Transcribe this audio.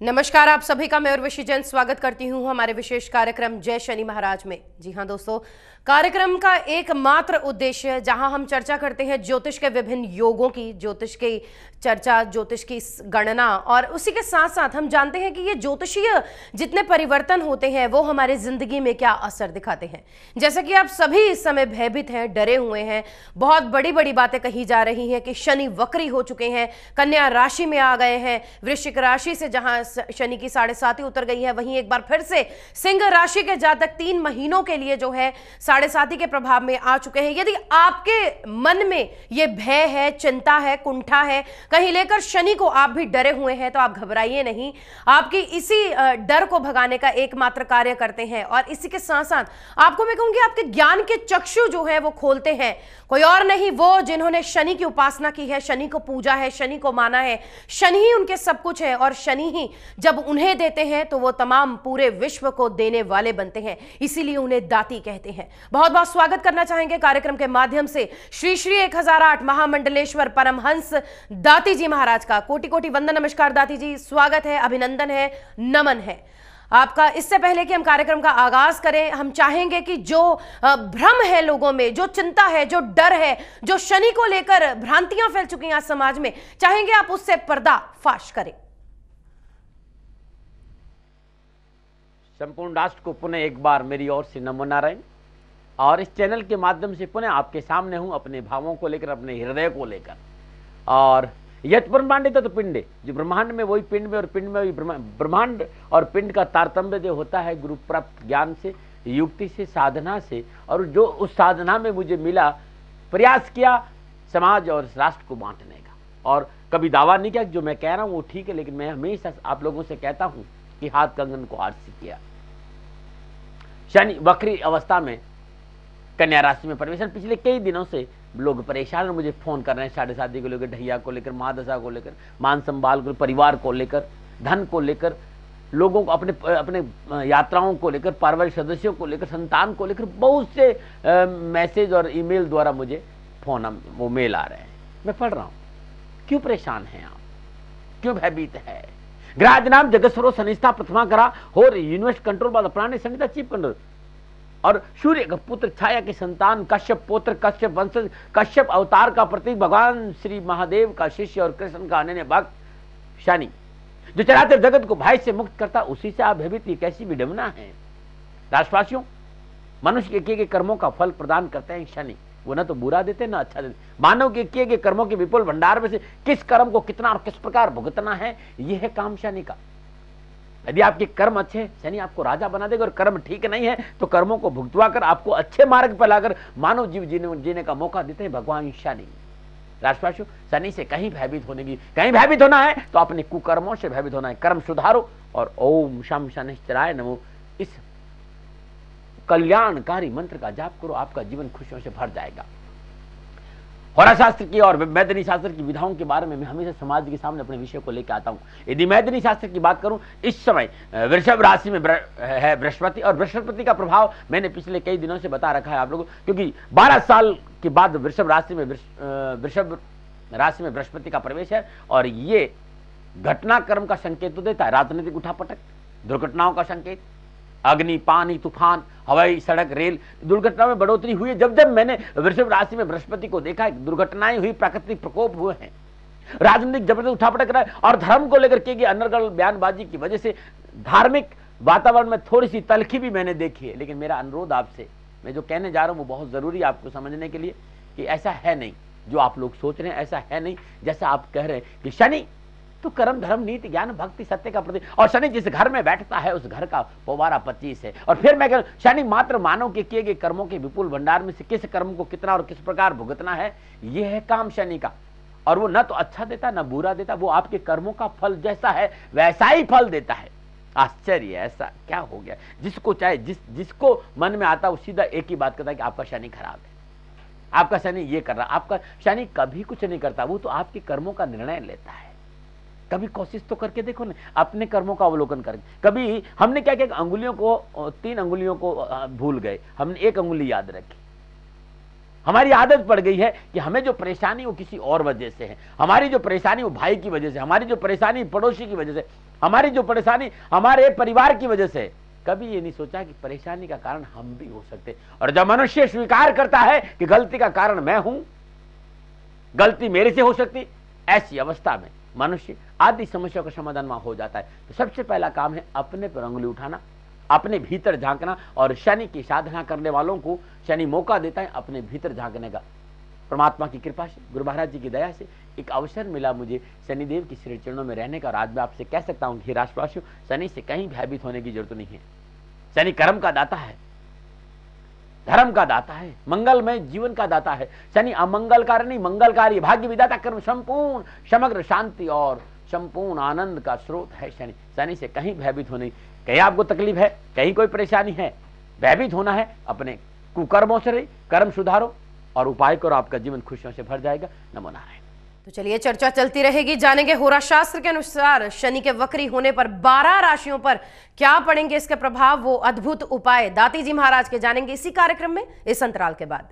नमस्कार, आप सभी का मैं उर्वशी जैन स्वागत करती हूं हमारे विशेष कार्यक्रम जय शनि महाराज में। जी हां दोस्तों, कार्यक्रम का एकमात्र उद्देश्य जहां हम चर्चा करते हैं ज्योतिष के विभिन्न योगों की, ज्योतिष की चर्चा, ज्योतिष की गणना, और उसी के साथ साथ हम जानते हैं कि ये ज्योतिषीय जितने परिवर्तन होते हैं वो हमारी जिंदगी में क्या असर दिखाते हैं। जैसा कि आप सभी इस समय भयभीत हैं, डरे हुए हैं, बहुत बड़ी बड़ी बातें कही जा रही हैं कि शनि वक्री हो चुके हैं, कन्या राशि में आ गए हैं, वृश्चिक राशि से जहां शनि की 7.5 उतर गई है, वहीं एक बार फिर से सिंह राशि के जातक 3 महीनों के लिए जो है 7.5 के प्रभाव में आ चुके हैं। यदि आपके मन में यह भय है, चिंता है, कुंठा है, कहीं लेकर शनि को आप भी डरे हुए हैं, तो आप घबराइए नहीं। आपकी इसी डर को भगाने का एकमात्र कार्य करते हैं, और इसी के साथ साथ आपको मैं कहूंगी आपके ज्ञान के चक्षु जो है वो खोलते हैं। कोई और नहीं, वो जिन्होंने शनि की उपासना की है, शनि को पूजा है, शनि को माना है, शनि ही उनके सब कुछ है, और शनि ही जब उन्हें देते हैं तो वो तमाम पूरे विश्व को देने वाले बनते हैं, इसीलिए उन्हें दाती कहते हैं। बहुत बहुत स्वागत करना चाहेंगे कार्यक्रम के माध्यम से श्री श्री 1008 महामंडलेश्वर परमहंस दाती जी महाराज का। कोटि कोटि वंदन, नमस्कार दाती जी, स्वागत है, अभिनंदन है, नमन है आपका। इससे पहले कि हम कार्यक्रम का आगाज करें, हम चाहेंगे कि जो भ्रम है लोगों में, जो चिंता है, जो डर है, जो शनि को लेकर भ्रांतियां फैल चुकी हैं आज समाज में, चाहेंगे आप उससे पर्दा फाश करें। संपूर्ण राष्ट्र को पुनः एक बार मेरी ओर से नमो नारायण, और इस चैनल के माध्यम से पुनः आपके सामने हूं अपने भावों को लेकर, अपने हृदय को लेकर। और यत ब्रह्मांड तत् पिंडे, जो ब्रह्मांड में वही पिंड में, और पिंड में वही ब्रह्मांड, और पिंड का तारतम्य जो होता है गुरु प्राप्त ज्ञान से, युक्ति से, साधना से, और जो उस साधना में मुझे मिला, प्रयास किया समाज और राष्ट्र को बांटने का। और कभी दावा नहीं किया जो मैं कह रहा हूं वो ठीक है, लेकिन मैं हमेशा आप लोगों से कहता हूं कि हाथ कंगन को हाथ से किया। शनि वक्री अवस्था में कन्या राशि में प्रवेश, पिछले कई दिनों से लोग परेशान और मुझे फोन कर रहे हैं 7.5 को लेकर, ढैया को लेकर, महादशा को लेकर, मान संभाल को, परिवार को लेकर, धन को लेकर, लोगों को अपने अपने यात्राओं को लेकर, पारिवारिक सदस्यों को लेकर, संतान को लेकर बहुत से मैसेज और ईमेल द्वारा मुझे फोन वो मेल आ रहे हैं। मैं पढ़ रहा हूँ। क्यों परेशान हैं आप, क्यों भयभीत है? ग्रह नाम जगस्वरो शनिष्ठा प्रथमा करा हो universe control by the planet शनिता चीफ कंट्रोल, और सूर्य का पुत्र, छाया के संतान, कश्यप पुत्र, कश्यप वंशज, कश्यप अवतार का प्रतीक, भगवान श्री महादेव का शिष्य और कृष्ण का अनन्य भक्त शनि, जो चराचर जगत को भय से मुक्त करता, उसी से आप भयभीत। ये कैसी विडंबना है राष्ट्रवासियों। मनुष्य के किए गए कर्मों का फल प्रदान करते हैं शनि, वो ना तो बुरा देते ना अच्छा देते। मानव के किए गए कर्मों के विपुल भंडार में से किस कर्म को कितना और किस प्रकार भुगतना है, यह है काम शनि का। यदि आपके कर्म अच्छे हैं, शनि आपको राजा बना देगा, और कर्म ठीक नहीं है तो कर्मों को भुगतवा कर आपको अच्छे मार्ग पर लाकर मानव जीव जीने का मौका देते हैं भगवान शनि। राष्ट्रवासियों, शनि से कहीं भयभीत होना है तो अपने कुकर्मों से भयभीत होना है। कर्म सुधारो और ओम शम शनिश्चराय नमो, इस कल्याणकारी मंत्र का जाप करो, आपका जीवन खुशियों से भर जाएगा। होरा शास्त्र की और मैदनी शास्त्र की विधाओं के बारे में मैं हमेशा समाज के सामने अपने विषय को लेकर आता हूं। यदि मैदनी शास्त्र की बात करूं, इस समय वृषभ राशि में है बृहस्पति, और बृहस्पति का प्रभाव मैंने पिछले कई दिनों से बता रखा है आप लोगों को, क्योंकि 12 साल के बाद वृषभ राशि में बृहस्पति का प्रवेश है, और ये घटनाक्रम का संकेत तो देता है। राजनीतिक उठापटक, दुर्घटनाओं का संकेत, अग्नि, पानी, तूफान, हवाई, सड़क, रेल दुर्घटना में बढ़ोतरी हुई है। जब जब मैंने वृषभ राशि में बृहस्पति को देखा, दुर्घटनाएं हुई, प्राकृतिक प्रकोप हुए हैं, राजनीतिक जबरदस्त उठापटक रहा है, और धर्म को लेकर के अनर्गल बयानबाजी की वजह से धार्मिक वातावरण में थोड़ी सी तलखी भी मैंने देखी है। लेकिन मेरा अनुरोध आपसे, मैं जो कहने जा रहा हूं वो बहुत जरूरी है आपको समझने के लिए, कि ऐसा है नहीं जो आप लोग सोच रहे हैं, ऐसा है नहीं जैसा आप कह रहे हैं कि शनि तो कर्म, धर्म, नीति, ज्ञान, भक्ति, सत्य का प्रतीक, और शनि जिस घर में बैठता है उस घर का पोवारा 25 है। और फिर मैं कह रहा हूं, शनि मात्र मानव के किए गए कर्मों के विपुल भंडार में से किस कर्म को कितना और किस प्रकार भुगतना है, यह है काम शनि का। और वो न तो अच्छा देता न बुरा देता, वो आपके कर्मों का फल जैसा है वैसा ही फल देता है। आश्चर्य, ऐसा क्या हो गया? जिसको चाहे जिसको मन में आता है वो सीधा एक ही बात करता है कि आपका शनि खराब है, आपका शनि ये कर रहा। आपका शनि कभी कुछ नहीं करता, वो तो आपके कर्मों का निर्णय लेता है। कभी कोशिश तो करके देखो ना, अपने कर्मों का अवलोकन करके। कभी हमने क्या किया, अंगुलियों को, 3 अंगुलियों को भूल गए, हमने 1 अंगुली याद रखी। हमारी आदत पड़ गई है कि हमें जो परेशानी वो किसी और वजह से है, हमारी जो परेशानी वो भाई की वजह से, हमारी जो परेशानी पड़ोसी की वजह से, हमारी जो परेशानी हमारे परिवार की वजह से। कभी ये नहीं सोचा कि परेशानी का कारण हम भी हो सकते। और जब मनुष्य स्वीकार करता है कि गलती का कारण मैं हूं, गलती मेरे से हो सकती, ऐसी अवस्था में मनुष्य आदि समस्या का समाधान वहां हो जाता है। तो सबसे पहला काम है अपने पर अंगुली उठाना, अपने भीतर झांकना। और शनि की साधना करने वालों को शनि मौका देता है अपने भीतर झांकने का। परमात्मा की कृपा से, गुरु महाराज जी की दया से एक अवसर मिला मुझे शनिदेव की श्री चरणों में रहने का। और आज मैं आपसे कह सकता हूं कि राष्ट्रवासियों, शनि से कहीं भयभीत होने की जरूरत नहीं है। शनि कर्म का दाता है, धर्म का दाता है, मंगलमय जीवन का दाता है। शनि अमंगलकारी नहीं, मंगलकारी, भाग्य विदाता, कर्म संपूर्ण, समग्र शांति और संपूर्ण आनंद का स्रोत है शनि। शनि से कहीं भयभीत होने, कहीं आपको तकलीफ है, कहीं कोई परेशानी है, भयभीत होना है, अपने कुकर्मों से रही, कर्म सुधारो और उपाय करो, आपका जीवन खुशियों से भर जाएगा। नमो नारायण। तो चलिए चर्चा चलती रहेगी, जानेंगे होरा शास्त्र के अनुसार शनि के वक्री होने पर 12 राशियों पर क्या पड़ेंगे इसके प्रभाव, वो अद्भुत उपाय दाती जी महाराज के जानेंगे इसी कार्यक्रम में, इस अंतराल के बाद।